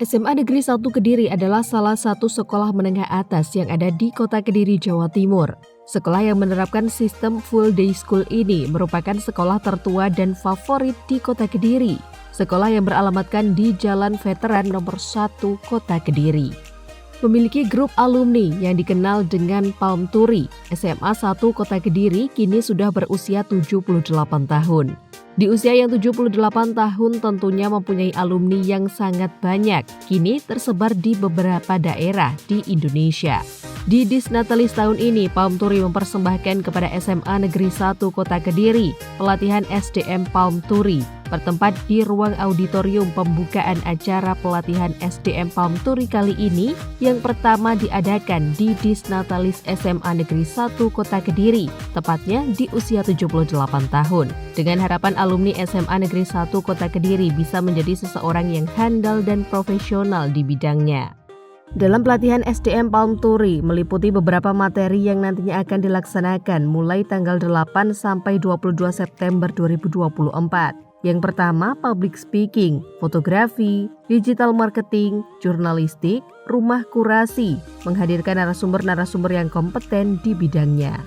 SMA Negeri 1 Kediri adalah salah satu sekolah menengah atas yang ada di Kota Kediri, Jawa Timur. Sekolah yang menerapkan sistem full day school ini merupakan sekolah tertua dan favorit di Kota Kediri. Sekolah yang beralamatkan di Jalan Veteran Nomor 1 Kota Kediri. Memiliki grup alumni yang dikenal dengan Palm Turi, SMA 1 Kota Kediri kini sudah berusia 78 tahun. Di usia yang 78 tahun tentunya mempunyai alumni yang sangat banyak, kini tersebar di beberapa daerah di Indonesia. Di Disnatalis tahun ini, Palm Turi mempersembahkan kepada SMA Negeri 1 Kota Kediri pelatihan SDM Palm Turi, bertempat di ruang auditorium pembukaan acara pelatihan SDM Palm Turi kali ini yang pertama diadakan di Disnatalis SMA Negeri 1 Kota Kediri, tepatnya di usia 78 tahun. Dengan harapan alumni SMA Negeri 1 Kota Kediri bisa menjadi seseorang yang handal dan profesional di bidangnya. Dalam pelatihan SDM Palm Turi meliputi beberapa materi yang nantinya akan dilaksanakan mulai tanggal 8 sampai 22 September 2024. Yang pertama, public speaking, fotografi, digital marketing, jurnalistik, rumah kurasi, menghadirkan narasumber-narasumber yang kompeten di bidangnya.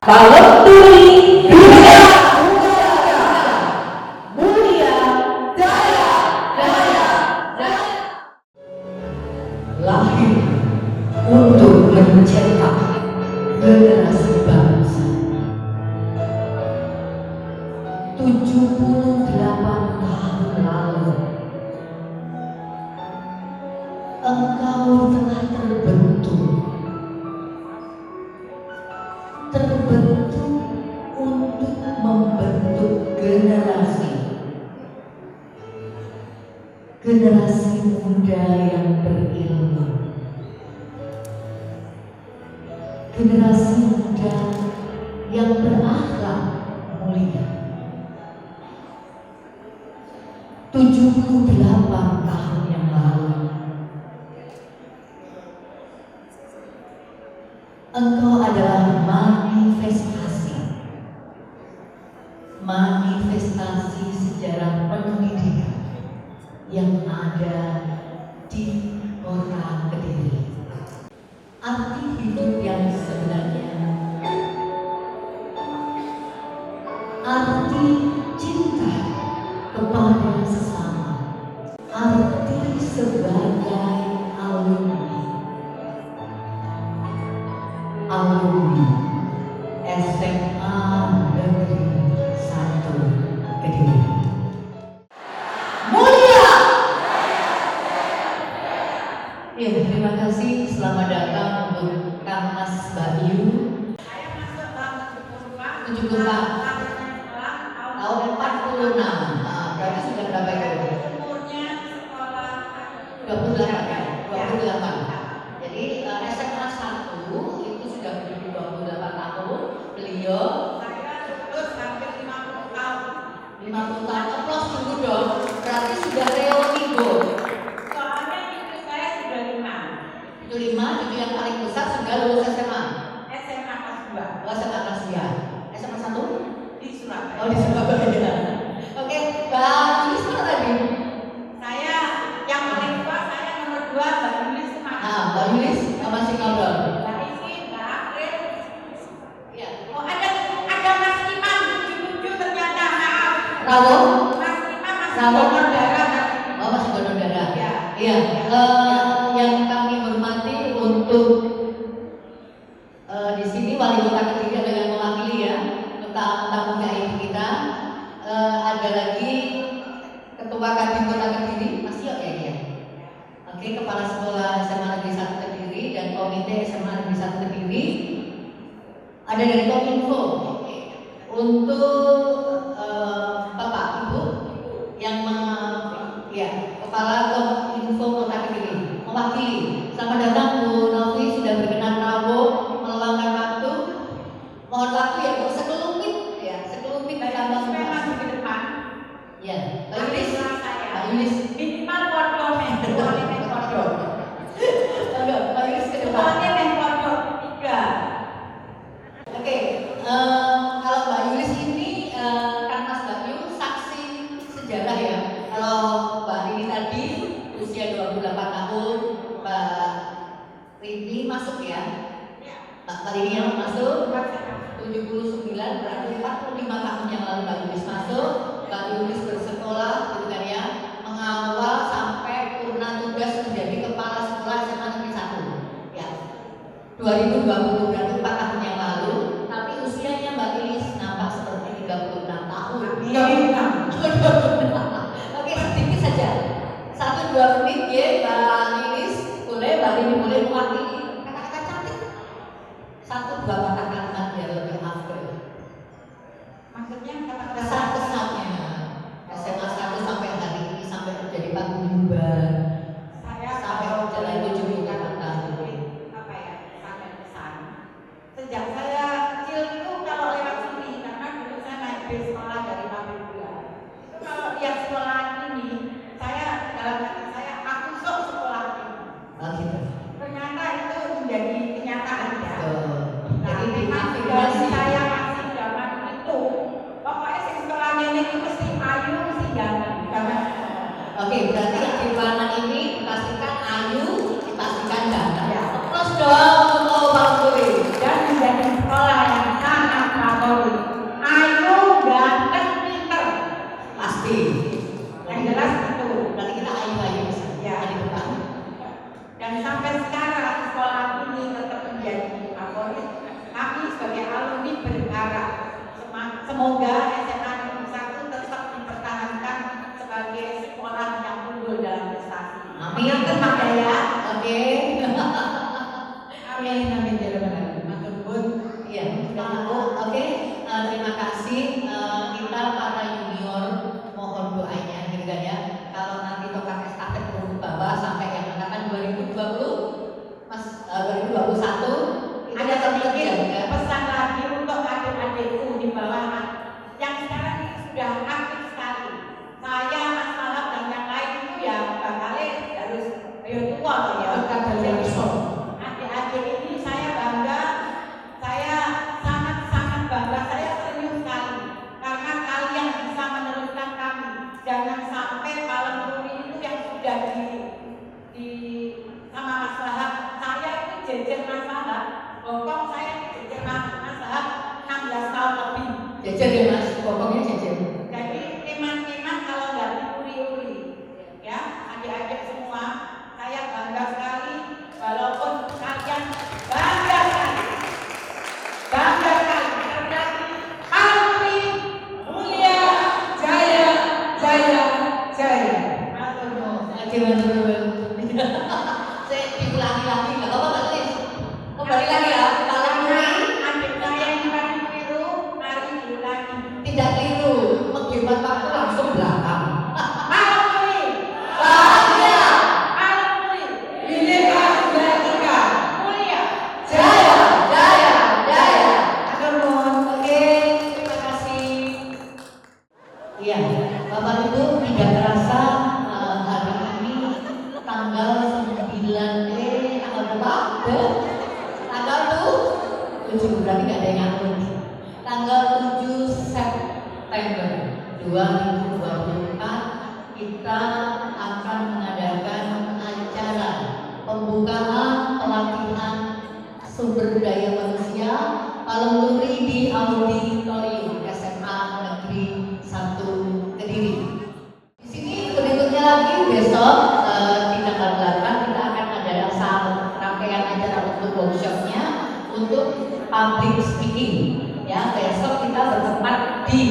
Palm Turi Dunia Mulia Jaya lahir untuk mencetak generasi bangsa. 78 tahun lalu engkau telah terbentuk untuk membentuk generasi muda yang berilmu, generasi muda yang berakhlak mulia. 78 tahun yang lalu engkau adalah manifestasi sejarah pendidikan yang ada di Kota Kediri. Arti hidup yang sebenarnya, arti cinta kepada sesama, arti sebagai alumni SMA Negeri 1 Kediri. Mulia! Ya, terima kasih. Selamat datang untuk Kang Mas Bayu. Saya masuk tahun 74. Tahun 46. Berarti sudah berapa itu? Umurnya sekolah 28 ya? 28. Jadi SMA 1 itu sudah berdiri 28 tahun. Beliau saya lulus hampir 50 tahun. 50 tahun, aplaus dulu dong. Berarti sudah reuni, Bu. Soalnya cucu saya sudah 5. Cucu 5, cucu yang paling besar sudah lulus SMA. SMA kelas 2. Oh, SMA kelas 2. SMA 1? Di Surabaya. Oh, di Surabaya. Oke, Rawo? Rawo. Donor darah. Oh, masih donor darah. Ya. Iya. Yang kami hormati untuk di sini wali kota Kediri ada yang mewakili ya, tamu VIP kita. Ada lagi ketua Kadin Kota Kediri, masih oke ya. Oke, kepala sekolah SMA Negeri 1 Kediri dan komite SMA Negeri 1 Kediri. Ada dari Kominfo. Untuk Bapak Ibu yang kepala Kominfo Kota Kediri mewakili. Selamat datang Bu Novi, sudah berkenan rawuh meluangkan waktu. Mohon waktu ya Bu, sekelumit bersama Masih ke depan. ya. Pak Tapi Yulis, saya. Pak Yulis, Minimal podo men, semuanya men podo. Pak Yulis ke depan. Semuanya men podo 3. Oke, kalau Mbak Yulis ini kan Mas Bayu saksi sejarah ya. Kalau Mbak Rini tadi usia 28 tahun, Mbak Rini masuk ya. Mbak Rini yang masuk 79, berarti 45 tahun yang lalu Mbak Yulis masuk. Mbak Yulis bersekolah gitu kan ya, mengawal sampai purna tugas menjadi kepala sekolah SMA Negeri 1 ya. 2020 berarti 4 tahun yang lalu, tapi usianya Mbak Yulis nampak seperti 36 tahun. Iya. Oke, sedikit saja. 1-2 menit ya Mbak Yulis, Mbak Rini boleh mewakili kata-kata cantik. 1-2 patah kalimat biar lebih afdol. Maksudnya kata-kata Kesan-kesannya SMA 1 sampai hari ini, sampai terjadi paguyuban, saya sampai kalau jalan 78 tahun. apa ya, pesan. Sejak saya kecil itu kalau lewat sini, karena dulu saya naik bis sekolah dari Papua. Itu kalau lihat sekolah ini, saya dalam hati saya aku sok sekolah ini. Oh gitu. Ternyata itu menjadi kenyataan ya. Nah, Jadi memang diafirmasi. dari saya masih zaman itu, pokoknya si sekolah ini mesti ayu, mesti jangan. Oke, berarti kehidupan ini dipastikan ayu, dipastikan ganteng. Ya. Terus dong untuk Bang Boy. Dan menjadi sekolah yang sangat favorit. Ayu, ganteng, pinter. Pasti. Yang jelas itu. Berarti kita ayu-ayu Ya. di depan. Dan sampai sekarang sekolah ini tetap menjadi favorit. Kami sebagai alumni berharap semoga SMA Negeri 1 tetap dipertahankan sebagai sekolah yang unggul dalam prestasi. Amin. Terima ya. Oke. Amin. Amin. Matur nuwun. Iya, sudah cukup. Oke, terima kasih. Kita para junior mohon doanya gitu kan ya. Kalau nanti tongkat estafet turun ke bawah sampai yang angkatan 2020, Mas 2021 Ada sedikit ya. pesan lagi untuk adik-adikku di bawah yang sekarang ini sudah aktif sekali. Saya, Mas Malap dan yang lain itu ya bakal harus tua loh ya. Adik-adik ini saya bangga, saya sangat bangga, saya serius sekali karena kalian bisa meneruskan kami. Jangan sampai malam turi itu yang sudah di sama Mas Lahap, saya itu jejer Mas Lahap. Bokong saya jejer Mas Lahap 16 tahun lebih. Jajan ya Mas, pokoknya jajan. Jadi teman-teman kalau nggak diuri-uri, ya adik-adik semua, saya bangga sekali. Walaupun kalian bangga sekali, terjadi alumni mulia jaya. Saya diulangi lagi nggak apa-apa Mbak Lis. Kembali lagi ya, kalau muri Adik saya yang paling keliru, mari diulangi. tidak keliru, menghemat waktu langsung belakang. Alumni, Bahagia, alumni, Bhinneka Tunggal Ika, mulia. jaya. Atur nuwun. Oke, terima kasih. Iya, Bapak Ibu tidak terasa hari ini tanggal 9 tanggal berapa? Tanggal 7, berarti nggak ada yang ngatur. Tanggal 7 September 2024 kita akan mengadakan acara pembukaan pelatihan sumber daya manusia Palem Luri di auditorium SMA Negeri 1 besok di tanggal 8 kita akan ada rangkaian acara untuk workshopnya untuk public speaking. Ya, besok kita bertempat di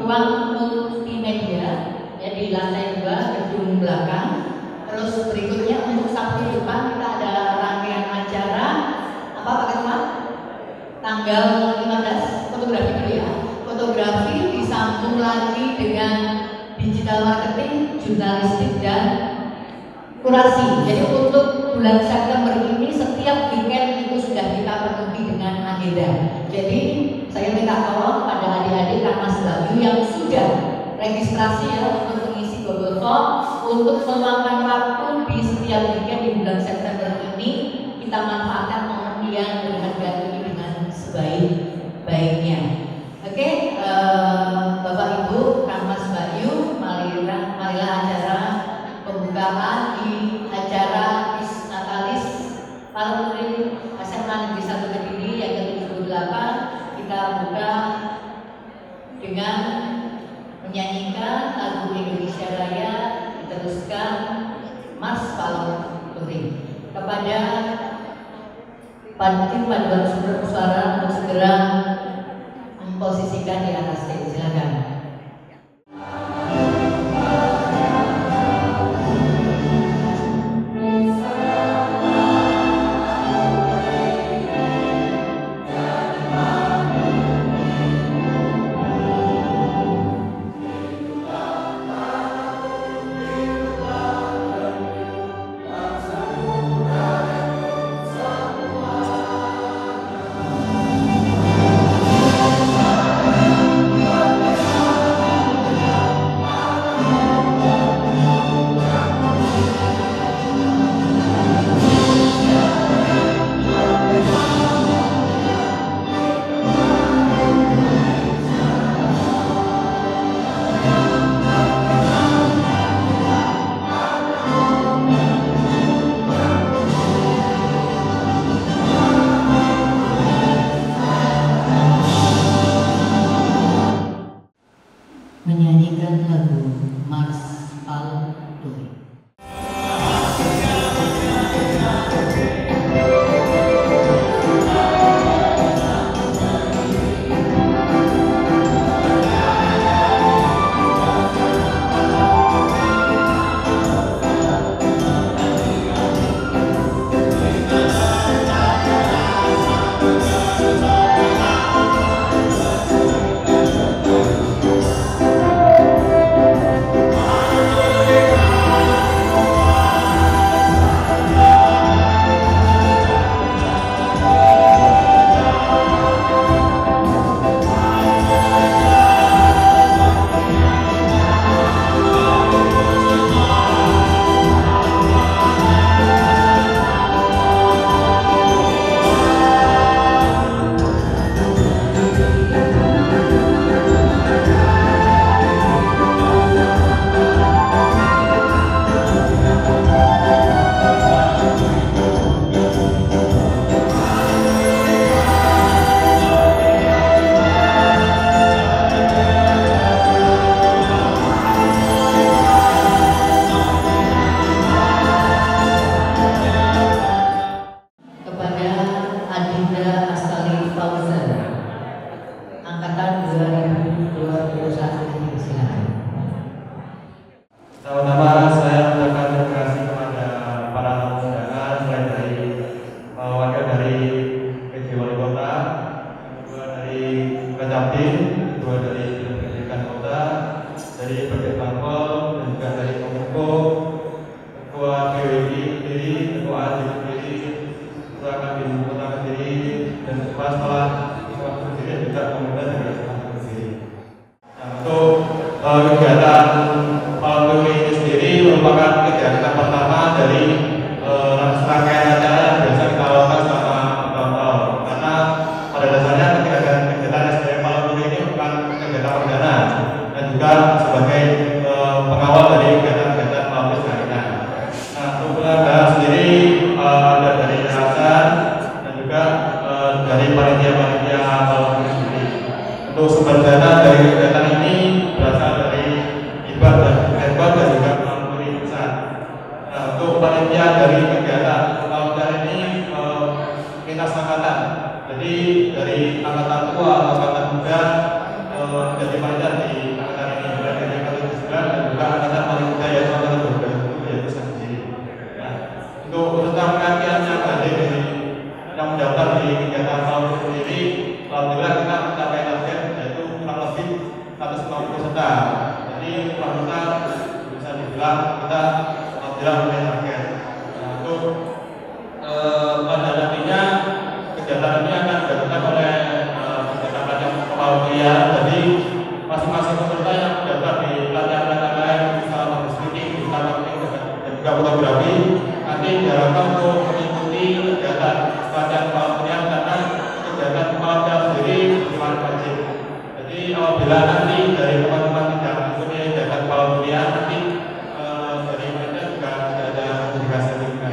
ruang multimedia ya di lantai 2 gedung belakang. Terus berikutnya untuk Sabtu depan kita ada rangkaian acara apa Pak Ketua? Tanggal 15 fotografi dulu ya. Fotografi disambung lagi dengan digital marketing, jurnalistik dan kurasi. Jadi untuk bulan September ini setiap weekend itu sudah kita penuhi dengan agenda. Jadi saya minta tolong kepada adik-adik Karmas Bayu yang sudah registrasi ya untuk mengisi Google Form untuk meluangkan waktu di setiap weekend di bulan September ini kita manfaatkan momen yang berharga ini dengan sebaik-baiknya. Oke, Bapak Ibu Karmas Bayu, marilah acara pembukaan di acara Natalis para murid SMA Negeri 1 Kediri yang ke-78 kita buka dengan menyanyikan lagu Indonesia Raya diteruskan Mars Palu Touring. Kepada tim paduan suara untuk segera memposisikan di atas stage, silakan. Menyanyikan lagu Mars Palu Touring. Pertama-tama saya mengucapkan terima kasih kepada para tamu undangan, mulai dari wakil dari PJ Wali Kota, kedua dari Kecaptin, kedua dari Pendidikan Kota, dari Bapak Bangkol, dan juga dari Kominfo, Ketua BWI Kediri, Ketua AJ Kediri, Ketua Kabin Kota Kediri, dan Kepala Sekolah Kediri, juga pemuda dari Sekolah Kediri. Nah, untuk kegiatan Palu ini sendiri merupakan kegiatan pertama dari rangkaian acara yang biasa kita lakukan selama tahun-tahun. Karena pada dasarnya kegiatan SDM Palu ini bukan kegiatan angkatan muda menjadi panitia di angkatan ini, dari angkatan 9 dan juga angkatan paling muda yaitu angkatan 12 yaitu saya sendiri. Nah, untuk peserta penantiannya hadir dari yang mendaftar di kegiatan tahun sendiri, alhamdulillah kita mencapai target yaitu kurang lebih 150 peserta. Jadi kurang bisa dibilang kita alhamdulillah mencapai target. Nah, untuk pada nantinya kegiatan ini akan dilakukan oleh pelatihan kepala kuliah. Jadi masing-masing peserta yang mendaftar di pelatihan-pelatihan lain, misalnya public speaking, bisa marketing dan juga fotografi, nanti diharapkan untuk mengikuti kegiatan pelatihan kepala kuliah karena kegiatan kepala kuliah sendiri bersifat wajib. Jadi apabila nanti dari teman-teman tidak mengikuti kegiatan kepala kuliah, nanti dari mereka juga tidak ada sertifikasi juga.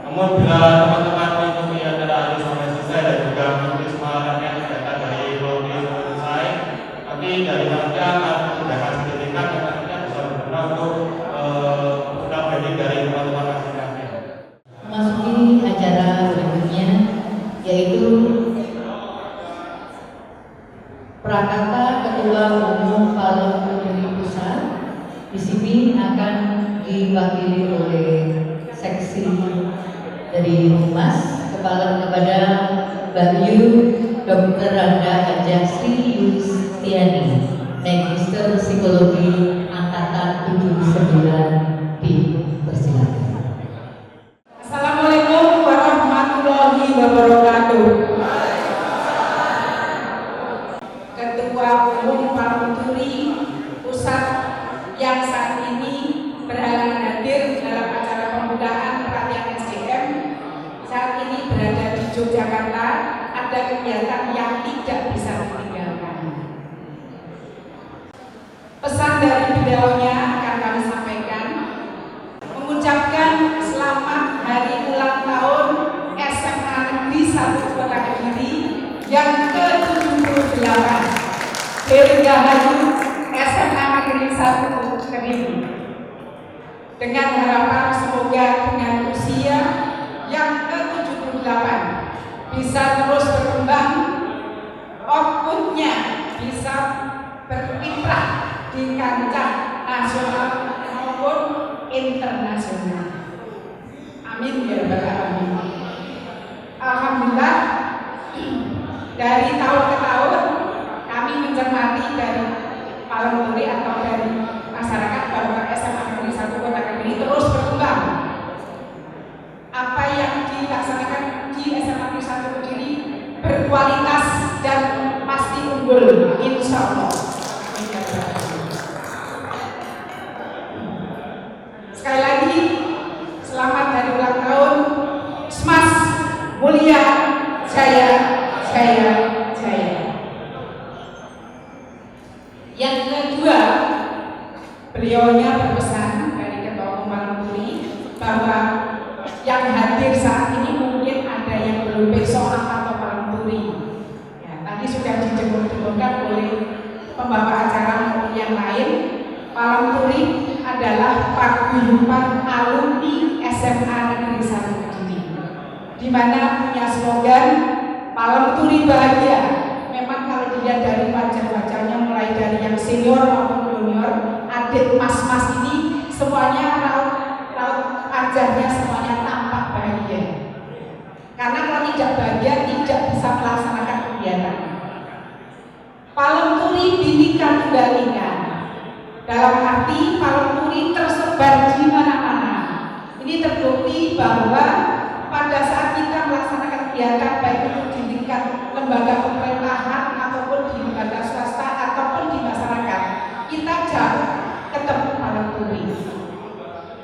Namun bila teman-teman mengikuti acara ini sampai selesai dan juga mengikuti semua rangkaian kegiatan dari prodi sampai selesai, nanti dari nanti akan mendapatkan sertifikat yang nantinya bisa berguna untuk branding dari teman-teman masing-masing. Memasuki acara berikutnya yaitu Prakata Ketua Umum Palang Kediri Pusat. Di sini akan diwakili oleh seksi dari Humas kepada Mbak Yu Dr. Randa Hajah Sri Yustiani, Magister Psikologi Angkatan 79 Persilakan. Assalamualaikum warahmatullahi wabarakatuh. Ketua Umum Palang Turi Pusat yang saat ini berhalangan hadir dalam acara pembukaan pelatihan SDM saat ini berada di Yogyakarta, ada kegiatan yang tidak bisa ditinggalkan. Pesan dari beliaunya akan kami sampaikan, mengucapkan selamat hari ulang tahun SMA Negeri 1 Kota Kediri yang ke-78. Dirgahayu SMA Negeri 1 Kediri. Dengan harapan semoga dengan usia yang ke-78 bisa terus berkembang, outputnya bisa berkiprah di kancah nasional maupun internasional. Amin ya rabbal alamin. Alhamdulillah, dari tahun ke tahun kami mencermati dari Palang Turi atau dari masyarakat bahwa SMA Negeri 1 Kota Kediri terus berkembang. Apa yang dilaksanakan di SMA Negeri 1 Kediri berkualitas dan pasti unggul, insya Allah. Sekali lagi, selamat hari ulang tahun Smas Mulia Jaya Jaya Jaya. Yang kedua, beliaunya berpesan dari Ketua Umum Palang Turi bahwa yang hadir saat ini mungkin ada yang belum besok atau Palang Turi. Ya, tadi sudah dijemur-jemurkan oleh pembawa acara maupun yang lain. Palang Turi adalah paguyuban alumni SMA Negeri 1 Kediri, di mana punya slogan Palang Turi Bahagia. Memang kalau dilihat dari wajah-wajahnya mulai dari yang senior maupun junior, adik mas-mas ini semuanya raut wajahnya semuanya tampak bahagia. Karena kalau tidak bahagia tidak bisa melaksanakan kegiatan. Palang Turi Bhinneka Tunggal Ika. Dalam arti Palang Turi tersebar di mana-mana. Ini terbukti bahwa pada saat kita melaksanakan kegiatan baik itu di tingkat lembaga pemerintahan ataupun di lembaga swasta ataupun di masyarakat, kita jauh ketemu Palang Turi.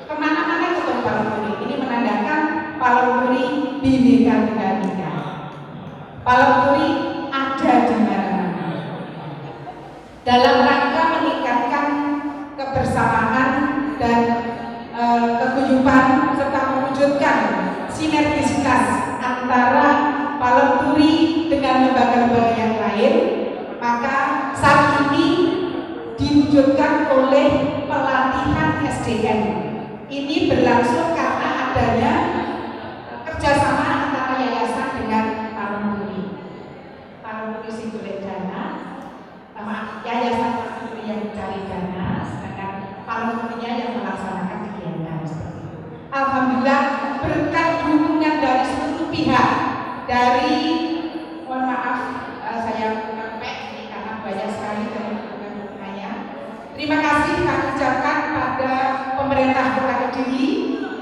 Kemana-mana ketemu Palang Turi. Ini menandakan Palang Turi Bhinneka Tunggal Ika. Palang Turi ada di mana-mana. Dalam rangka meningkatkan kebersamaan dan keguyuban serta mewujudkan sinergisitas antara Palang Turi dengan lembaga-lembaga yang lain, maka saat ini diwujudkan oleh pelatihan SDM. Ini berlangsung karena adanya kerjasama antara yayasan dengan Palang Turi. Palang Komisi Golek Dana, Yayasan Parturi yang mencari dana, sedangkan Parturinya yang melaksanakan kegiatan seperti itu. Alhamdulillah berkat dukungan dari seluruh pihak, dari mohon maaf saya mepet karena banyak sekali dari dukungan-dukungannya. Terima kasih kami ucapkan pada pemerintah Kota Kediri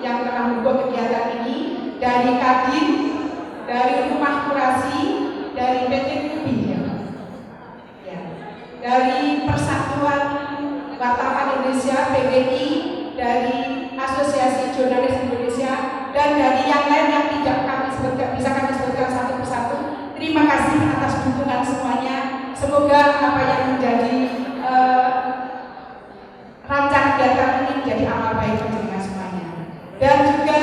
yang telah mendukung kegiatan ini, dari Kadin, dari Rumah Kurasi, dari PT UBI, dari Persatuan Wartawan Indonesia (PWI), dari Asosiasi Jurnalis Indonesia, dan dari yang lain yang tidak kami sebutkan, bisa kami sebutkan satu persatu. Terima kasih atas dukungan semuanya. Semoga apa yang menjadi rancang kegiatan ini menjadi amal baik bagi semuanya. Dan juga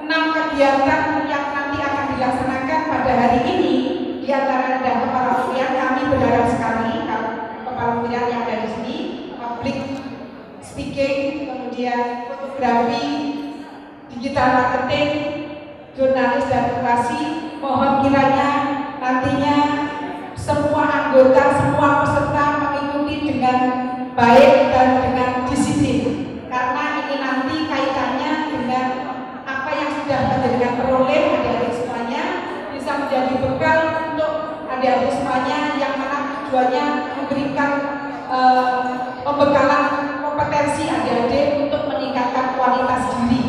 6 kegiatan yang nanti akan dilaksanakan pada hari ini, di antara ada kepala kami berharap sekali kepala yang ada di sini, public speaking, kemudian fotografi, digital marketing, jurnalis dan kurasi. Mohon kiranya nantinya semua anggota, semua peserta mengikuti dengan baik dan dengan disiplin, karena ini nanti kaitannya dengan apa yang sudah menjadikan peroleh adik-adik semuanya, bisa menjadi bekal untuk adik-adik semuanya, yang mana tujuannya memberikan pembekalan kompetensi adik-adik untuk meningkatkan kualitas diri,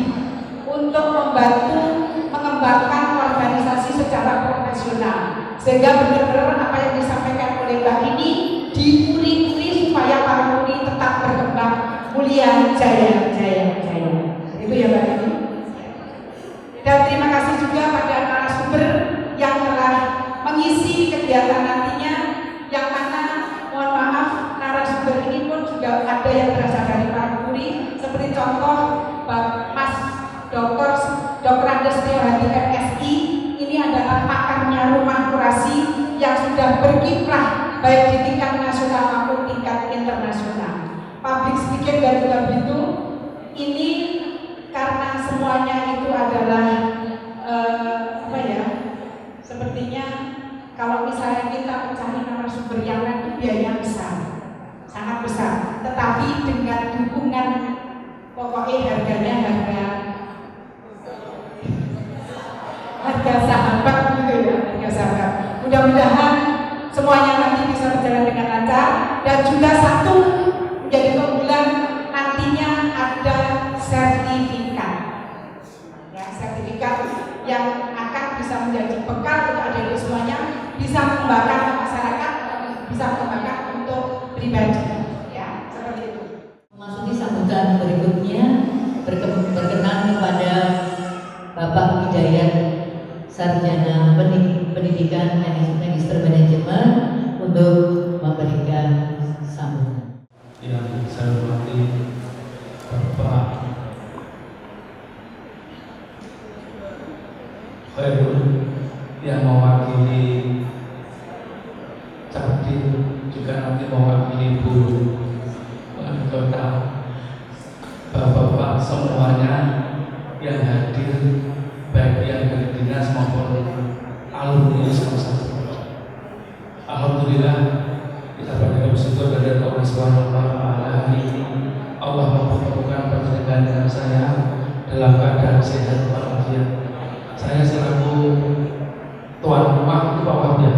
untuk membantu mengembangkan organisasi secara profesional, sehingga benar-benar apa yang disampaikan oleh Mbak ini diuri-uri supaya para murid tetap berkembang mulia, jaya, jaya, jaya. Itu ya Mbak ini. Dan terima kasih juga pada narasumber yang telah mengisi kegiatan nantinya, yang mana mohon maaf narasumber ini pun juga ada yang berasal dari para murid, seperti contoh Mas Dr. Andes Teohadi MSI. Ini adalah pakarnya Rumah Kurasi yang sudah berkiprah baik di tingkat nasional maupun tingkat internasional. Public speaking dan juga begitu. Ini karena semuanya itu adalah sepertinya kalau misalnya kita mencari narasumber yang lain, biaya besar, sangat besar. Tetapi dengan dukungan, pokoknya harganya harga sahabat gitu ya, harga sahabat. Mudah-mudahan semuanya nanti bisa berjalan dengan lancar, dan juga satu menjadi keunggulan nantinya ada sertifikat, ya, sertifikat yang akan bisa menjadi bekal untuk adik-adik semuanya, bisa mengembangkan masyarakat, bisa mengembangkan untuk pribadi, ya, seperti itu. Memasuki sambutan berikutnya, berkenan kepada Bapak Hidayat Sarjana Pendidikan Magister Manajemen untuk memberikan sambutan. Yang saya hormati Bapak Khairul yang mewakili Capdim, juga nanti mewakili Bu Wali Kota, Bapak-bapak semuanya yang hadir, baik yang dari dinas maupun alumni sama-sama. Alhamdulillah kita pada bersyukur dari Allah SWT hari ini Allah mempertemukan pertemuan dengan saya dalam keadaan sehat walafiat. Saya selaku tuan rumah di bawahnya,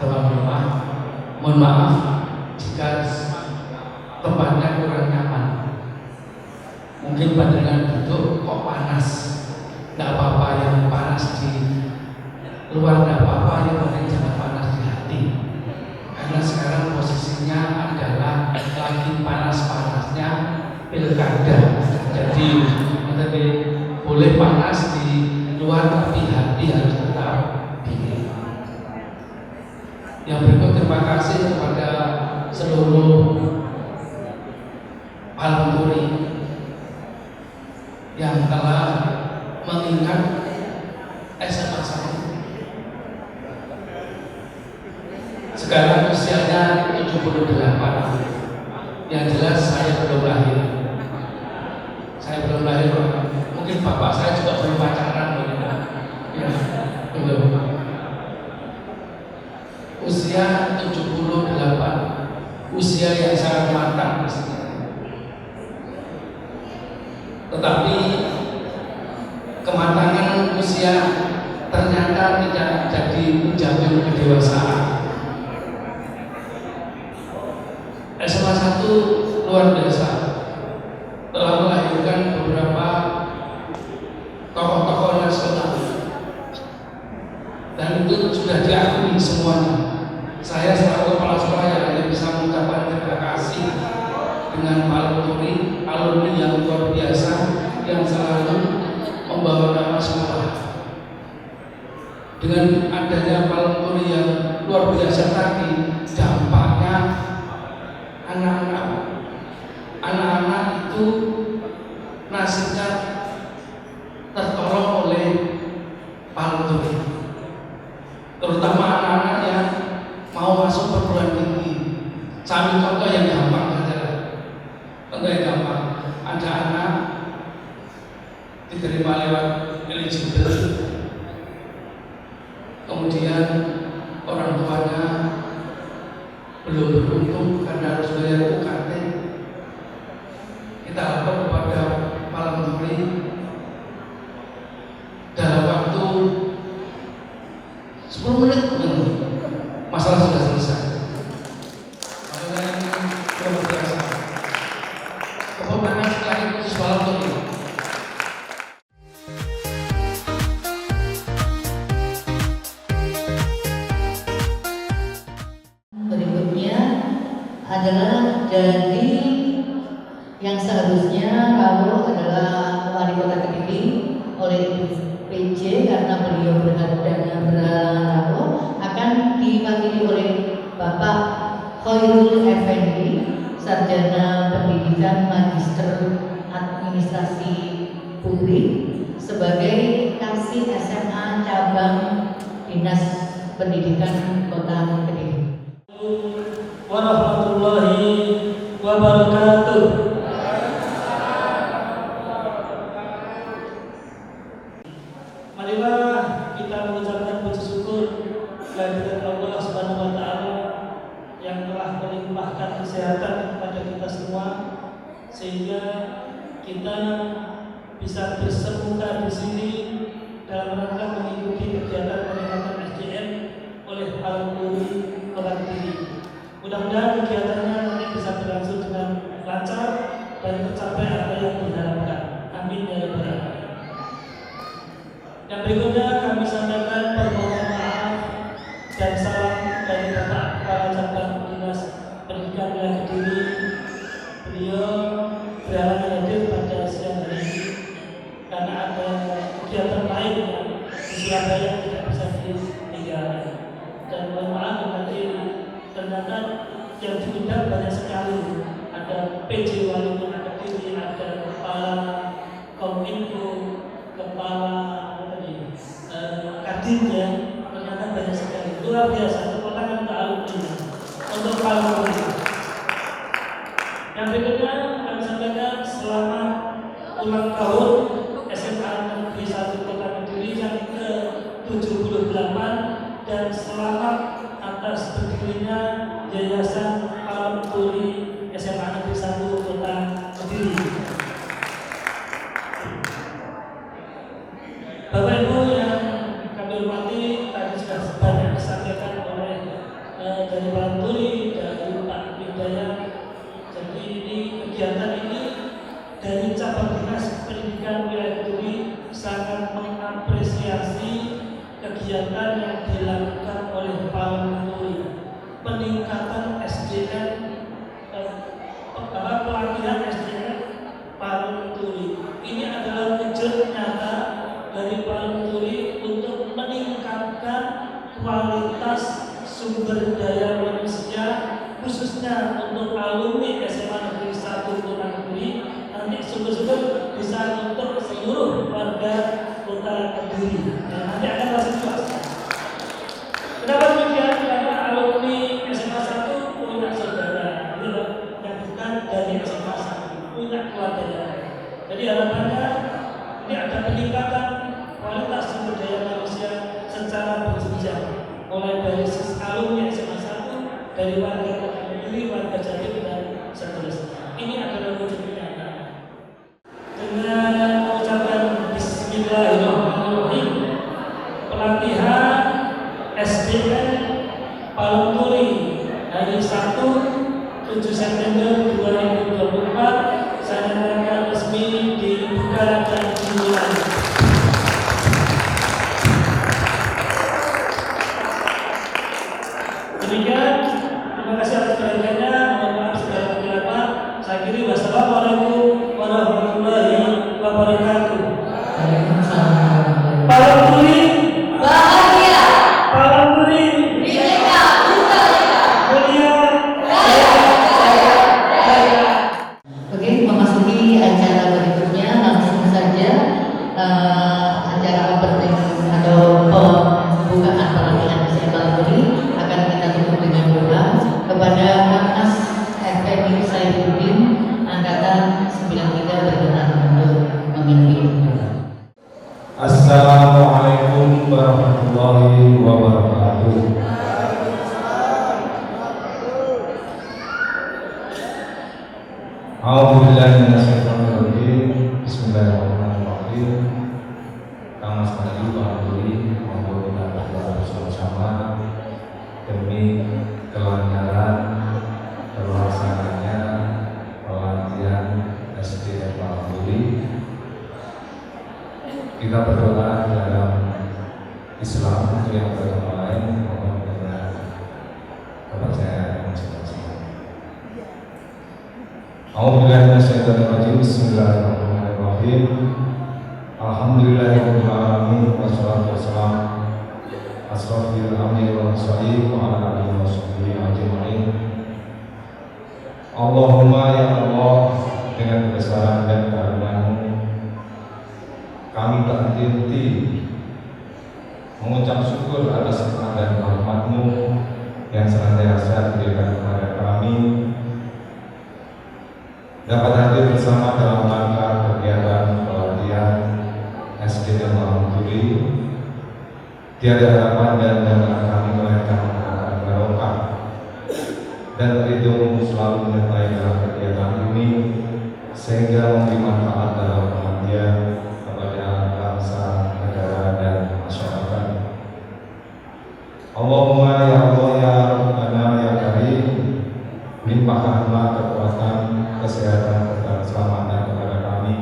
tuan rumah, mohon maaf jika tempatnya kurang nyaman. Mungkin pandangan duduk kok panas, nggak apa-apa yang panas di luar, nggak apa-apa yang penting jangan panas di hati. Karena sekarang posisinya adalah lagi panas-panasnya pilkada. Jadi boleh panas di luar tapi hati harus tetap dingin. Yang berikut terima kasih kepada seluruh alumni yang telah mengingat SMA saya. Sekarang usianya 78. Yang jelas saya belum lahir. Saya belum lahir. Mungkin bapak saya juga belum pacaran, ya, belum. usia 78, usia yang sangat matang. Tetapi kematangan usia ternyata tidak jadi menjamin kedewasaan. SMA 1 luar biasa, telah melahirkan beberapa tokoh-tokoh nasional dan itu sudah diakui semuanya. Saya selaku kepala sekolah yang hanya bisa mengucapkan terima kasih dengan alumni yang luar biasa yang selalu membawa nama sekolah. Dengan adanya alumni yang luar biasa tadi, dampaknya anak-anak itu nasibnya tertolong oleh alumni, terutama anak-anak yang mau masuk perguruan tinggi. Sambil contoh yang gampang saja. Contoh yang gampang, ada anak diterima lewat eligible, kemudian orang tuanya belum beruntung karena harus bayar UKT. Kita lapor kepada Pak Menteri, dalam waktu 10 menit masalah sudah selesai. Luar biasa. Tepuk tangan sekali khusus Pak Menteri. Berikutnya adalah dari yang seharusnya kalau adalah wali kota Kediri oleh Ibu PJ karena beliau berhalangan akan diwakili oleh Bapak Khairul Effendi, Sarjana Pendidikan Magister Administrasi Publik sebagai Kasih SMA Cabang Dinas Pendidikan Kota Kediri. Warahmatullahi wabarakatuh. Marilah kita mengucapkan puji syukur kehadirat Allah Subhanahu wa taala yang telah melimpahkan kesehatan kepada kita semua sehingga kita bisa bersemuka di sini dalam rangka mengikuti kegiatan peningkatan SDM oleh alumni Kota Kediri. Mudah-mudahan kegiatannya nanti bisa berlangsung dengan lancar dan tercapai apa yang diharapkan. Amin ya rabbal alamin. Yang berikutnya kami sampaikan permohonan maaf dan salam dari Bapak Kepala Cabang Dinas Pendidikan Wilayah Kediri. Beliau berhalangan hadir pada siang hari ini karena ada kegiatan lain yang di Surabaya tidak bisa ditinggalkan. Dan mohon maaf nanti ternyata yang diundang banyak sekali. Ada PJ Wali Kota Kediri, ada Kepala Kominfo, Kepala Kadinnya, ternyata banyak sekali. Luar biasa, tepuk tangan untuk alumni, untuk alumni. Yang berikutnya kami sampaikan selamat ulang tahun SMA Negeri 1 Kota Kediri yang ke-78 dan selamat atas berdirinya Yayasan Alam Turi SMA Negeri 1 Kota Kediri. Bapak Ibu yang kami hormati, tadi sudah banyak disampaikan oleh dari Pak Turi, dari Pak Hidayat. Jadi ini kegiatan ini dari cabang dinas pendidikan wilayah Kediri sangat mengapresiasi kegiatan yang dilakukan oleh Pak Turi, peningkatan SDM, pelatihan SDM Pak Turi. Ini adalah wujud nyata dari Pak Turi untuk meningkatkan kualitas sumber daya manusia khususnya untuk alumni SMA Negeri 1 Kota Kediri, nanti sumber-sumber bisa untuk seluruh warga Kota Kediri. Nanti akan masih jelas. Kenapa demikian? Karena alumni SMA 1 punya saudara, yang bukan dari SMA 1, punya keluarga. Jadi harapannya ini ada peningkatan kualitas sumber daya manusia secara berjenjang, mulai dari alumni SMA dari warga Kota Kediri, warga Jatim dan seterusnya. Ini adalah wujud nyata. Dengan mengucapkan Bismillahirrahmanirrahim, pelatihan SDN Palemburi hari Sabtu 7 September 2024 saya nyatakan resmi dibuka dan dimulai. Demikian, terima kasih atas perhatiannya. Mohon maaf segala kekurangan. Saya kiri wassalamualaikum warahmatullahi wabarakatuh. Palemburi Bahagia, Palemburi Bineka Tunggal Ika. mulia. Oke, memasuki acara berikutnya langsung saja acara opening atau pembukaan pelatihan SDN Palemburi akan kita tutup dengan doa kepada Mas FMI Saifuddin angkatan 93 berkenan untuk memimpin doa. Assalamualaikum warahmatullahi wabarakatuh. A'udzubillahi minasyaitonirrajim. Bismillahirrahmanirrahim. Kang Mas Maju Palemburi mohon kita berdoa bersama-sama demi kelancaran terlaksananya pelatihan SDN Palemburi. Kita berdoa dalam Islam yang berdoa lain mohon dengan kepercayaan masing-masing. A'udzubillahi minasyaitonirrajim. Bismillahirrahmanirrahim. Alhamdulillahirabbil alamin wassalatu wassalamu asrofil anbiya'i wal mursalin wa ala alihi washabbihi ajmain. Allahumma ya Allah, dengan kebesaran dan karunia-Mu kami tak henti mengucap syukur atas nikmat dan rahmat-Mu yang senantiasa diberikan kepada kami dapat hadir bersama dalam rangka kegiatan pelatihan SDN Palemburi. Tiada harapan dan doa kami melainkan mengharapkan barokah dan ridho-Mu selalu menyertai dalam kegiatan ini sehingga memberi manfaat dalam bahagia kepada bangsa, negara, dan masyarakat. Allahumma ya Allah ya Rabbana ya Karim, limpahkanlah kekuatan, kesehatan, dan keselamatan kepada kami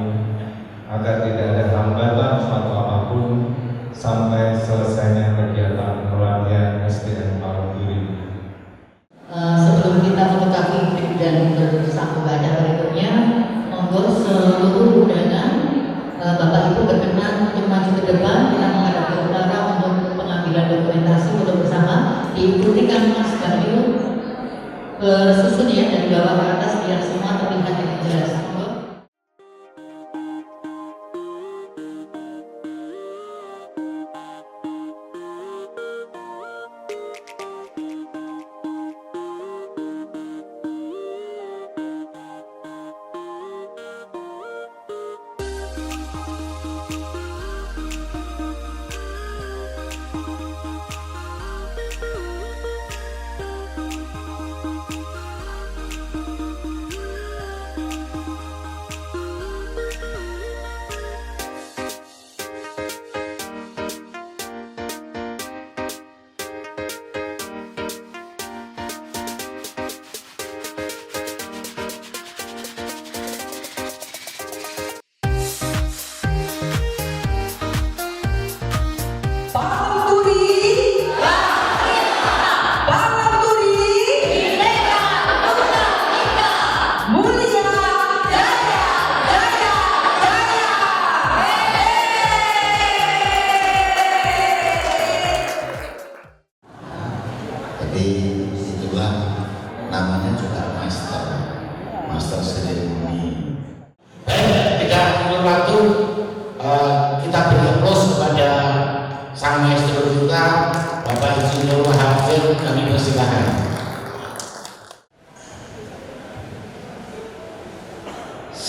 agar tidak ada hambatan suatu apapun sampai selesainya kegiatan pelatihan SDN Palemburi. Sebelum kita mengetahui dan bersambung ke acara berikutnya, monggo seluruh undangan Bapak Ibu berkenan untuk maju ke depan. Kita menghadap ke utara untuk pengambilan dokumentasi untuk bersama. Diikuti kan Mas Bayu bersusun ya dari bawah ke atas biar semua terlihat dengan jelas. Monggo.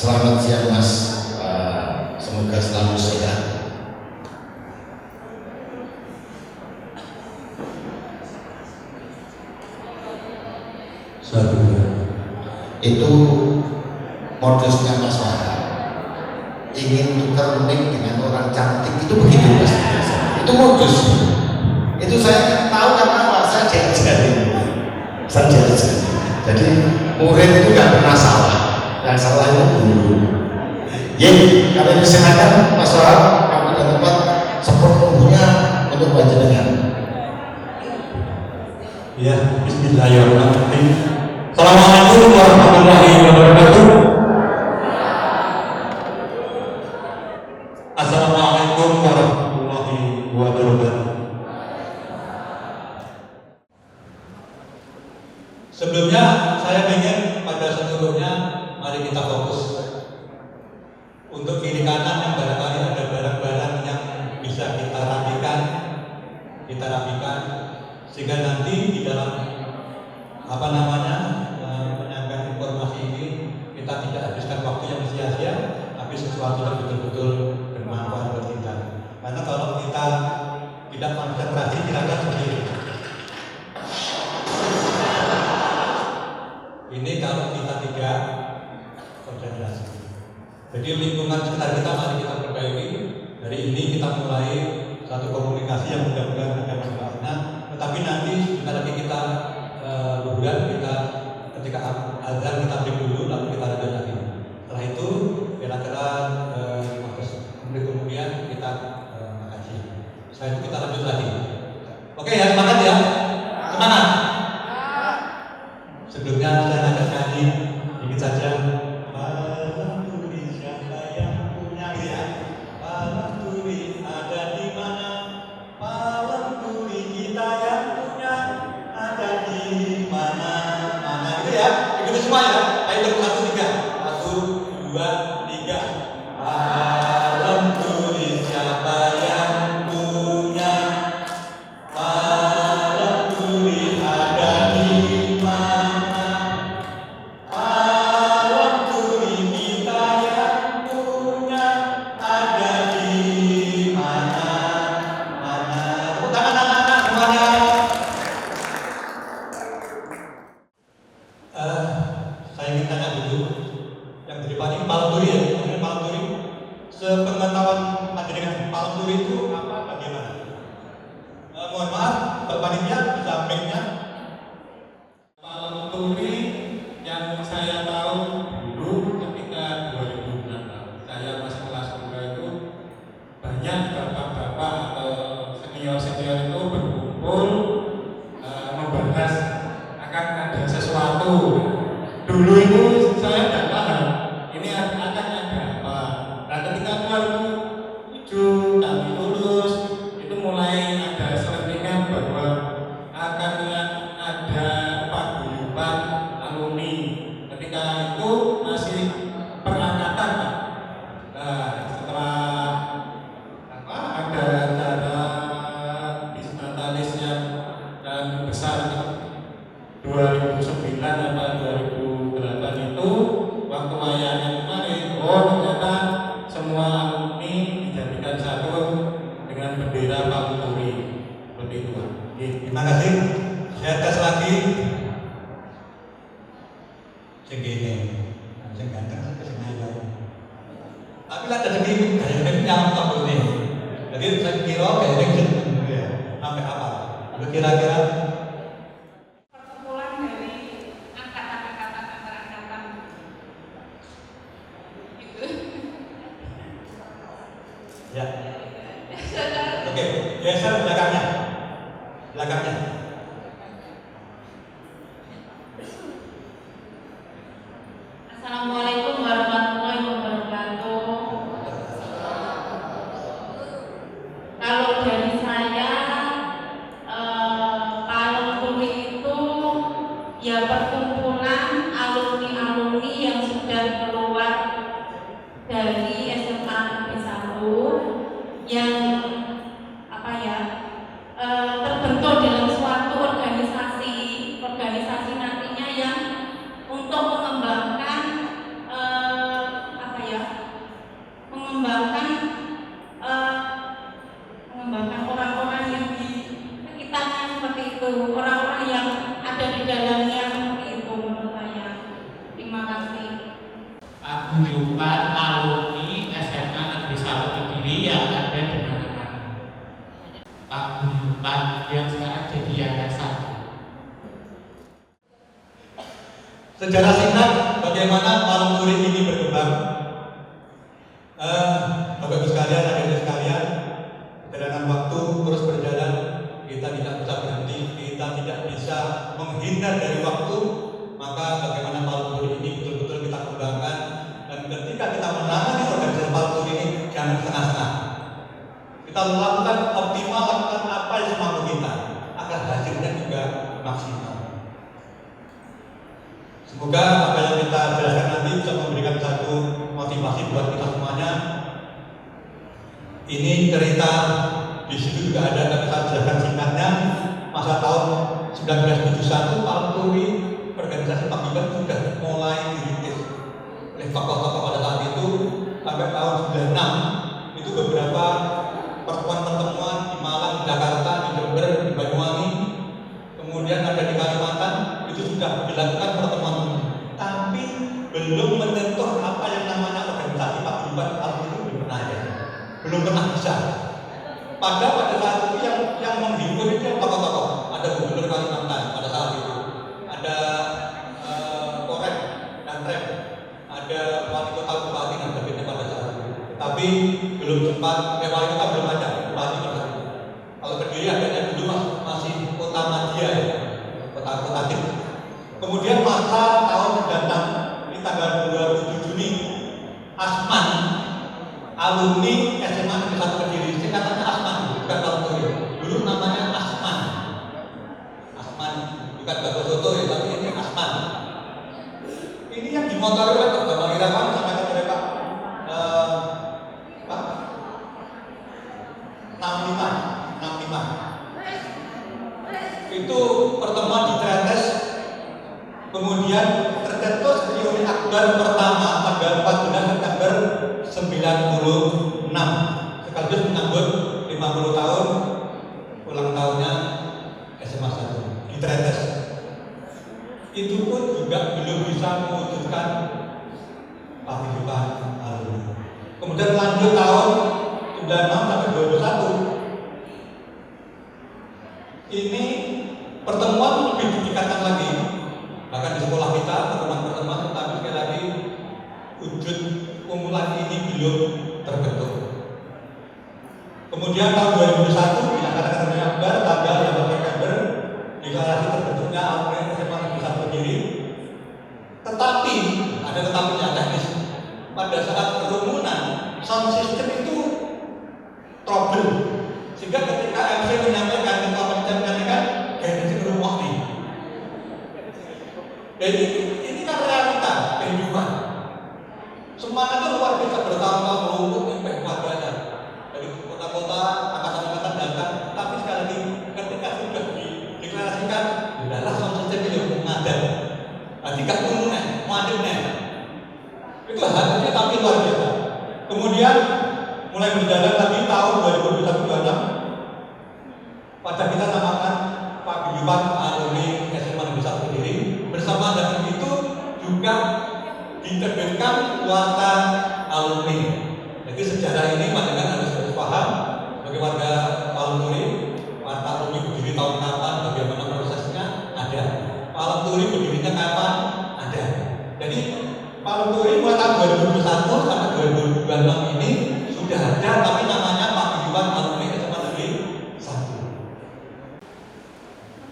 Selamat siang Mas, semoga selalu sehat. Itu modusnya Mas Wahab. Ingin tukar mic dengan orang cantik itu begitu Mas. Itu modus. Itu saya tahu karena apa? Saya diajarin. Jadi murid itu nggak pernah salah. Yang salah itu guru. Yeay, kami silakan Mas Wahab, kami dan tempat sepenuhnya untuk panjenengan. Ya, bismillahirrahmanirrahim. Assalamualaikum warahmatullahi wabarakatuh. Assalamualaikum warahmatullahi wabarakatuh. Sebelumnya saya ingin pada seluruhnya mari kita fokus untuk kiri kanan yang barangkali ada barang-barang yang bisa kita rapikan sehingga nanti di dalam menyampaikan informasi ini kita tidak habiskan waktu yang sia-sia, tapi sesuatu yang betul-betul bermanfaat buat kita. Karena kalau kita tidak konsentrasi silakan sendiri. Ini kalau kita tidak konsentrasi. Jadi lingkungan sekitar kita mari kita perbaiki. Dari ini kita mulai satu komunikasi yang mudah-mudahan ada manfaatnya. Tetapi nanti sebentar lagi kita kita ketika azan kita break dulu, lalu kita lanjut lagi. Setelah itu kira-kira 15 menit kemudian kita mengaji. Setelah itu kita lanjut lagi. Oke ya, semangat ya. Semangat. Sebelumnya saya ngajak nyanyi dikit saja. Malam turi siapa yang punya ya? Malam turi ada di mana? Malam turi kita yang punya ada di mana? Mana itu ya? Ikuti semua ya. Ayo 1, 2, 3. Malam turi siapa yang punya? Malam turi ada di mana? Malam turi kita yang punya ada di mana? Tepuk tangan anak-anak semuanya. Saya ingin tanya dulu yang di depan ini malam turi ya, ini malam turi. Sepengetahuan panjenengan malam turi itu apa bagaimana? Mohon maaf, panitia bisa mic-nya. Malam turi yang saya tahu dulu ketika 2006 saya masih kelas 2 itu banyak bapak-bapak atau senior-senior itu berkumpul membahas akan ada sesuatu. Dulu itu saya tidak paham ini akan ada apa. Nah ketika 2007 kami lulus itu mulai ada selentingan bahwa akan ada paguyuban alumni. Ketika itu masih perangkatan. Nah setelah ada acara bisnatalis yang besar 2009 atau 2008 itu waktu wayangnya kemarin, ternyata semua alumni dijadikan satu dengan bendera Palu Turi seperti itu. Terima kasih. Saya tes lagi. Segini, sing ganteng kesini lagi. Tapi lah ada segini, kayaknya nyampe ini. Jadi saya kira kayaknya ya, sampai apa? Kira-kira Perkumpulan dari angkatan-angkatan antar-angkatan gitu. ya. Oke, geser belakangnya. Assalamualaikum warahmatullahi wabarakatuh. Kalau dari saya, Palu Turi itu ya perkumpulan alumni-alumni yang sudah keluar dari SMA Negeri 1 yang terbentuk dalam suatu organisasi nantinya yang untuk mengembangkan mengembangkan orang-orang yang di sekitarnya seperti itu, orang-orang yang ada di dalamnya seperti paguyuban alumni SMA Negeri 1 Kediri yang ada di mana-mana. Paguyuban yang sekarang jadi yayasan. Sejarah singkat bagaimana Palung Turi ini berkembang. Bapak Ibu sekalian, adik-adik sekalian, perjalanan waktu terus berjalan, kita tidak bisa berhenti, kita tidak bisa menghindar dari waktu, maka bagaimana Palung Turi ini betul-betul kita kembangkan, dan ketika kita menangani organisasi Palung Turi ini jangan setengah-setengah. Kita lakukan optimal, lakukan apa yang semampu kita agar hasilnya juga maksimal. Semoga apa yang kita jelaskan nanti bisa memberikan satu motivasi buat kita semuanya. Ini cerita di situ juga ada, tapi saya jelaskan singkatnya. Masa tahun 1971 Palung Turi organisasi paguyuban sudah mulai dirintis oleh tokoh-tokoh pada saat itu. Sampai tahun 96 itu beberapa pertemuan-pertemuan di Malang, di Jakarta, di Jember, di Banyuwangi, kemudian ada di Kalimantan, itu sudah dilakukan pertemuan, tapi belum menyentuh apa yang namanya organisasi paguyuban Palung Turi, belum pernah bisa. Pada saat itu yang menghimpun itu tokoh-tokoh, ada Gubernur Kalimantan pada saat itu, ada Korem dan Rem, ada wali kota bupati dan sebagainya pada saat itu. Tapi belum sempat, wali kota belum ada, bupati pada saat itu. Kalau Kediri adanya dulu masih kota Madia, kota Tim. Kemudian masa tahun 96 di tanggal 27 Juni, Asman, alumni SMA Negeri 1 Kediri, singkatannya Asman, bukan Palung Turi. Dulu namanya Asman, bukan Bapak Soto ya, tapi ini Asman. Ini yang dimotori oleh Pak Bambang Irawan sama oleh Pak 65. Itu pertemuan di Tretes, kemudian tercetus reuni akbar pertama tanggal 14 September 96, sekaligus menyambut 50 tahun ulang tahunnya SMA 1 di Tretes. Itu pun juga belum bisa mewujudkan paguyuban alumni. Kemudian lanjut tahun 96 sampai 2001. Ini pertemuan lebih ditingkatkan lagi, bahkan di sekolah kita pertemuan-pertemuan, tetapi sekali lagi wujud kumpulan ini belum terbentuk. Kemudian tahun 2001 dilaksanakan reuni akbar tanggal 8 September, deklarasi terbentuknya alumni SMA Negeri 1 Kediri. Tetapi ada tetapinya teknis. Pada saat kerumunan, sound system itu trouble, sehingga ketika MC menyampaikan jadi rumah nih. Jadi ini kan realita kehidupan. Semangatnya luar biasa, bertahun-tahun melumpuh sampai keluarganya dari kota-kota, angkatan-angkatan datang. Tapi sekali lagi ketika sudah dideklarasikan, adalah sound system yang mengadat. Jika kerumunan, muadilnya itu hasilnya tapi luar biasa. Kemudian mulai berjalan lagi tahun 2021-2026, pada kita namakan paguyuban alumni SMA Negeri 1 Kediri. Bersama dengan itu juga diterbitkan Warta Alumni. Jadi sejarah ini panjenengan harus paham bagi warga Palung Turi. Warta Alumni berdiri tahun kapan, bagaimana prosesnya, ada. Palung Turi berdirinya kapan, ada. Jadi Palung Turi mulai tahun 2021 sampai 2026 ini sudah ada, tapi namanya paguyuban alumni SMA Negeri 1.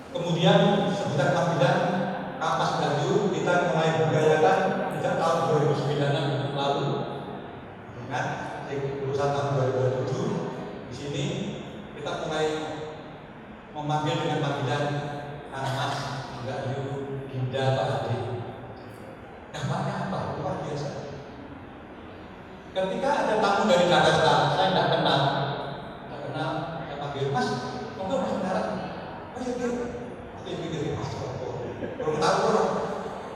Kemudian sebentar panggilan Kapas Baju kita mulai bergayakan sejak tahun 2009 lalu. Ingat, di lulusan tahun 2007 di sini kita mulai memanggil dengan panggilan Kang Mas, Mbak Yu, Dinda, Pak Adi. Dampaknya apa? Luar biasa. Ketika ada tamu dari Jakarta, saya tidak kenal, saya panggil Mas, monggo Mas Menara. Oh iya, pikir Mas belum tahu orang.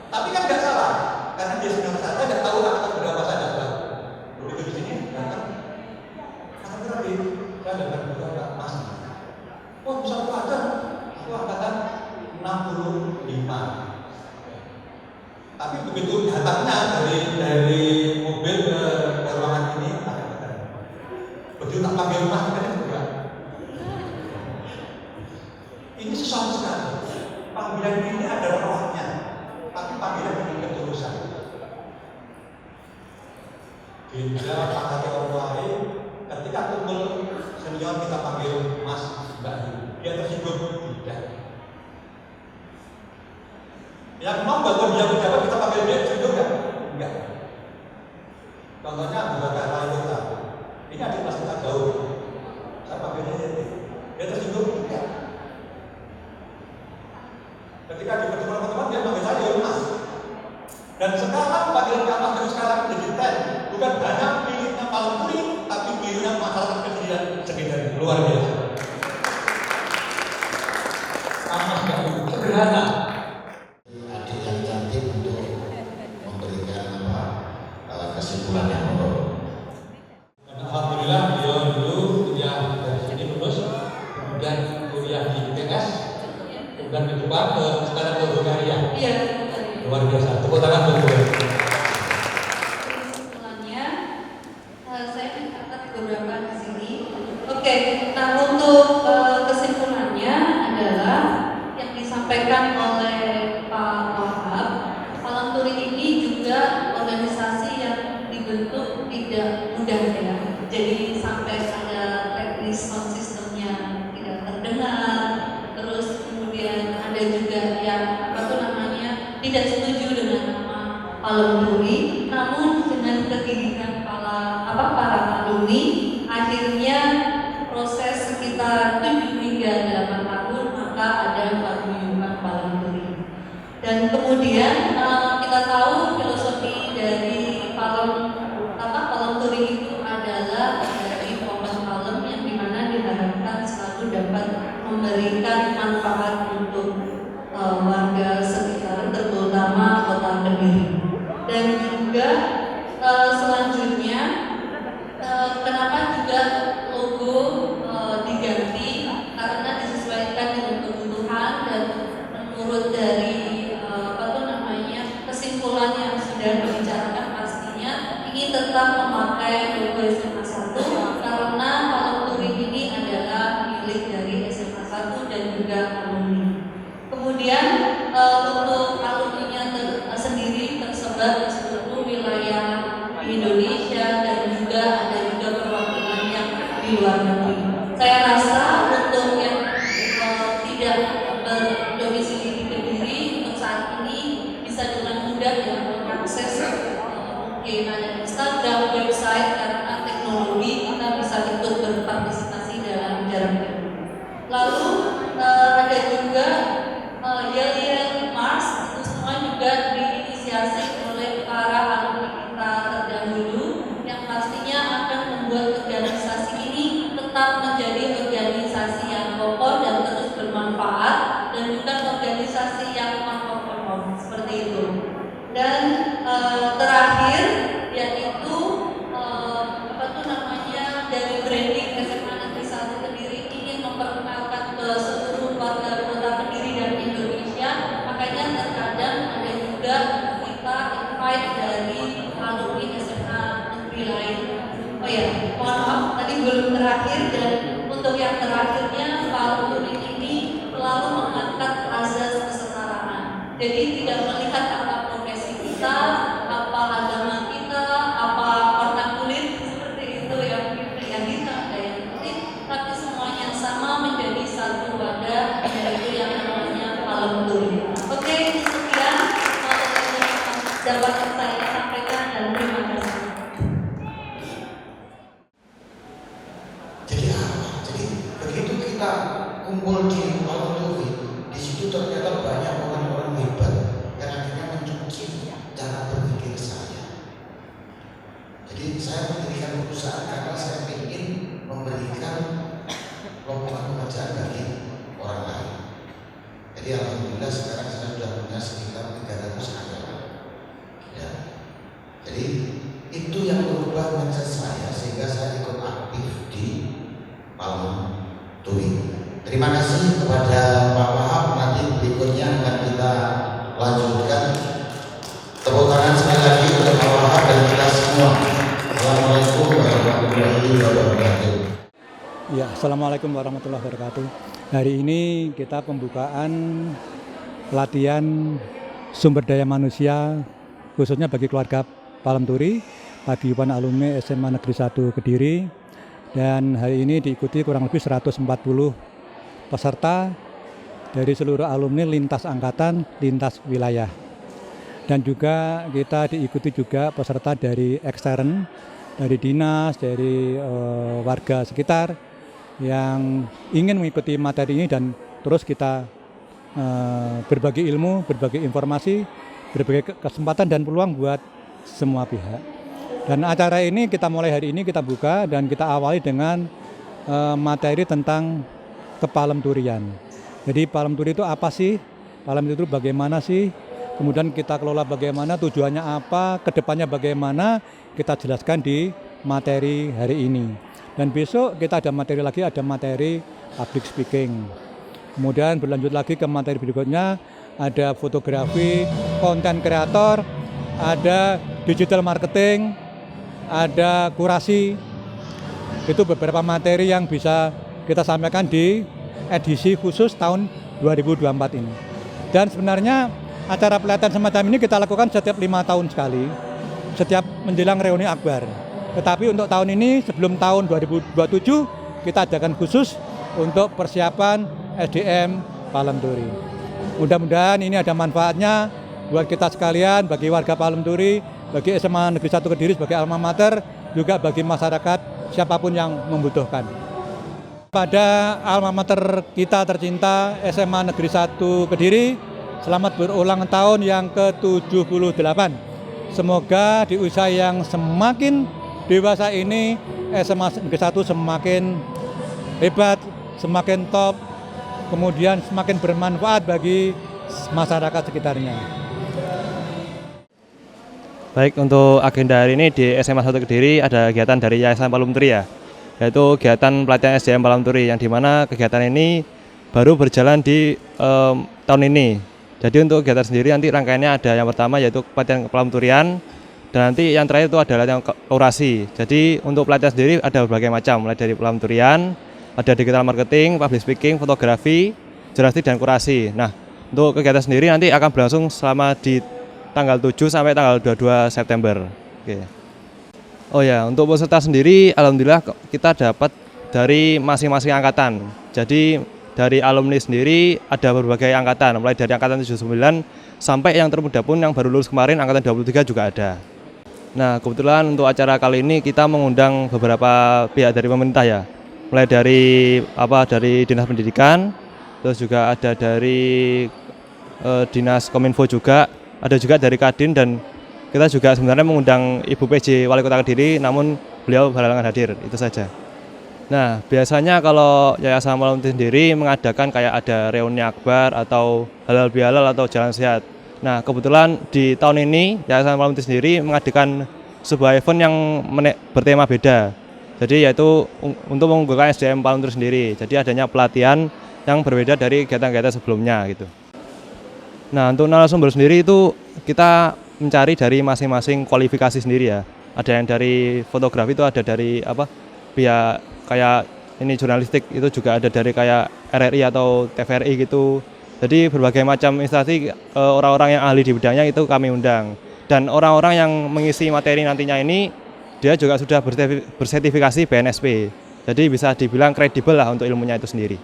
Tapi kan nggak salah, karena dia senang saja, nggak tahu akan berapa saja. Begitu di sini datang, akan berapa? Saya datang juga Mas. Oh bisa ada, aku angkatan 65. Tapi begitu datangnya dari panggilan ini ada rohnya, tapi panggilan ini ketulusan. Beda pakai orang lain, ketika kumpul senior kita panggil Mas, Mbak, dia tersinggung tidak. Yang mau bantu dia pejabat kita panggil dia tersinggung enggak. Contohnya Abu Bakar Wali, ini adik kelas kita jauh, saya panggilnya dia tersinggung enggak. Ketika di pertemuan teman-teman dia panggil saya Mas. Dan sekarang panggilan Kak Mas sekarang menjadi ten, bukan hanya miliknya Palang Turi, tapi miliknya masyarakat kecil sekitar. Luar biasa. Sama sekali sederhana. Adik yang cantik untuk memberikan kesimpulan yang menurut. Alhamdulillah beliau dulu kuliah dari sini lulus, kemudian kuliah di UTS, kemudian ke Jepang, sekarang ke Bulgaria. Iya. Luar biasa. Tepuk tangan untuk beliau. Kesimpulannya, saya mencatat beberapa di sini. Oke, nah untuk kesimpulannya adalah yang disampaikan oleh Pak Wahab, Palang Turi ini juga organisasi yang dibentuk tidak mudah ya. Jadi sampai ada teknis sound systemnya tidak terdengar, terus kemudian ada juga yang tidak setuju dengan nama Palang Turi, namun dengan kegigihan para alumni, akhirnya proses sekitar 7 hingga 8 tahun maka ada paguyuban Palang Turi. Dan kemudian kita tahu filosofi dari Palang Turi itu adalah dari momen palem yang dimana diharapkan selalu dapat memberikan manfaat untuk warga sekitar, terutama Kota Kediri. Dan juga selanjutnya kenapa juga logo diganti, karena disesuaikan dengan kebutuhan dan menurut dari kesimpulan yang sudah dibicarakan, pastinya ini tetap memakai logo SMA 1 karena Palang Turi ini adalah milik dari SMA 1 dan juga alumni. Kemudian untuk alumninya sendiri tersebar di seluruh wilayah di Indonesia dan juga ada juga perwakilan yang di luar negeri. Saya rasa untuk yang tidak berdomisili di Kediri untuk saat ini bisa dengan mudah ya mengakses mungkin ada Instagram, website, karena teknologi kita bisa ikut berpartisipasi dalam jarak jauh. Lalu ada juga Yale Mars, itu semua juga diinisiasi oleh para alumni kita terdahulu yang pastinya akan membuat organisasi ini tetap menjadi organisasi yang kokoh dan terus bermanfaat dan bukan organisasi yang non-konform seperti itu. Dan terakhir yaitu dari branding SMA Negeri 1 Kediri ingin memperkenalkan ke seluruh warga Kota Kediri dan Indonesia. Makanya terkadang ada juga kita invite dari alumni SMA negeri lain. Oh ya, mohon maaf tadi belum terakhir, dan untuk yang terakhirnya Palang Turi ini selalu mengangkat azas kesetaraan. Jadi tidak melihat apa profesi kita, apa agama kita, apa warna kulit, seperti itu yang kita ada yang penting, tapi semuanya sama menjadi satu wadah, yaitu yang namanya Palang Turi. Oke, sekian dapat saya sampaikan dan terima kasih. Jadi apa? Jadi begitu kita kumpul di Palang Turi, di situ ternyata banyak orang-orang hebat yang akhirnya mencuci cara berpikir saya. Jadi saya mendirikan perusahaan karena saya ingin memberikan lowongan pekerjaan bagi orang lain. Jadi alhamdulillah sekarang saya sudah punya sekitar 300 karyawan. Ya. Jadi itu yang merubah mindset saya sehingga saya ikut aktif di Palang Turi. Terima kasih kepada Pak Wahab. Nanti berikutnya akan kita lanjutkan. Tepuk tangan sekali lagi untuk Pak Wahab dan kita semua. Assalamualaikum warahmatullahi wabarakatuh. Ya, assalamualaikum warahmatullahi wabarakatuh. Hari ini kita pembukaan pelatihan sumber daya manusia khususnya bagi keluarga Palemturi, paguyuban alumni SMA Negeri 1 Kediri, dan hari ini diikuti kurang lebih 140 peserta dari seluruh alumni lintas angkatan, lintas wilayah. Dan juga kita diikuti juga peserta dari ekstern, dari dinas, dari warga sekitar yang ingin mengikuti materi ini dan terus kita berbagi ilmu, berbagi informasi, berbagi kesempatan dan peluang buat semua pihak. Dan acara ini kita mulai hari ini kita buka dan kita awali dengan materi tentang kepalemturian. Jadi Palemturi itu apa sih? Palemturi itu bagaimana sih? Kemudian kita kelola bagaimana, tujuannya apa, kedepannya bagaimana, kita jelaskan di materi hari ini. Dan besok kita ada materi lagi, ada materi public speaking. Kemudian berlanjut lagi ke materi berikutnya, ada fotografi, konten kreator, ada digital marketing, ada kurasi. Itu beberapa materi yang bisa kita sampaikan di edisi khusus tahun 2024 ini. Dan sebenarnya acara pelatihan semacam ini kita lakukan setiap 5 tahun sekali, setiap menjelang reuni akbar. Tetapi untuk tahun ini sebelum tahun 2027 kita adakan khusus untuk persiapan SDM Palemturi. Mudah-mudahan ini ada manfaatnya buat kita sekalian, bagi warga Palemturi, bagi SMA Negeri 1 Kediri sebagai alma mater, juga bagi masyarakat siapapun yang membutuhkan. Pada alma mater kita tercinta SMA Negeri 1 Kediri, selamat berulang tahun yang ke-78. Semoga di usia yang semakin dewasa ini SMA Negeri 1 semakin hebat, semakin top, kemudian semakin bermanfaat bagi masyarakat sekitarnya. Baik, untuk agenda hari ini di SMA 1 Kediri ada kegiatan dari Yayasan Palemturi ya, yaitu kegiatan pelatihan SDM Palemturi yang dimana kegiatan ini baru berjalan di tahun ini. Jadi untuk kegiatan sendiri nanti rangkaiannya ada yang pertama yaitu pelatihan kepalemturian, dan nanti yang terakhir itu adalah yang kurasi. Jadi untuk pelatihan sendiri ada berbagai macam, mulai dari kepalemturian, ada digital marketing, public speaking, fotografi, jurnalistik, dan kurasi. Nah, untuk kegiatan sendiri nanti akan berlangsung selama di tanggal 7 sampai tanggal 22 September. Oke. Oh ya, untuk peserta sendiri alhamdulillah kita dapat dari masing-masing angkatan. Jadi dari alumni sendiri ada berbagai angkatan, mulai dari angkatan 79 sampai yang termuda pun yang baru lulus kemarin angkatan 23 juga ada. Nah, kebetulan untuk acara kali ini kita mengundang beberapa pihak dari pemerintah ya. Mulai dari dari Dinas Pendidikan, terus juga ada dari Dinas Kominfo juga, ada juga dari Kadin, dan kita juga sebenarnya mengundang Ibu PJ Wali Kota Kediri, namun beliau berhalangan hadir, itu saja. Nah, biasanya kalau Yayasan Palemturi sendiri mengadakan kayak ada reuni akbar atau halal bihalal atau jalan sehat. Nah, kebetulan di tahun ini Yayasan Palemturi sendiri mengadakan sebuah event yang bertema beda. Jadi yaitu untuk mengunggulkan SDM Palemturi sendiri. Jadi adanya pelatihan yang berbeda dari kegiatan-kegiatan sebelumnya gitu. Nah, untuk narasumber sendiri itu kita mencari dari masing-masing kualifikasi sendiri ya. Ada yang dari fotografi, itu ada dari pihak kayak ini jurnalistik, itu juga ada dari kayak RRI atau TVRI gitu. Jadi berbagai macam instansi, orang-orang yang ahli di bidangnya itu kami undang. Dan orang-orang yang mengisi materi nantinya ini dia juga sudah bersertifikasi BNSP. Jadi bisa dibilang kredibel lah untuk ilmunya itu sendiri.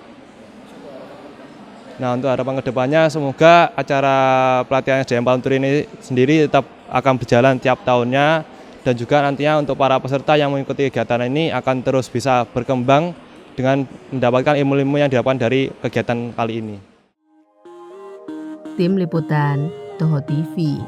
Nah, untuk harapan kedepannya semoga acara pelatihan SDM Palemturi ini sendiri tetap akan berjalan tiap tahunnya, dan juga nantinya untuk para peserta yang mengikuti kegiatan ini akan terus bisa berkembang dengan mendapatkan ilmu-ilmu yang didapat dari kegiatan kali ini. Tim Liputan Toho TV.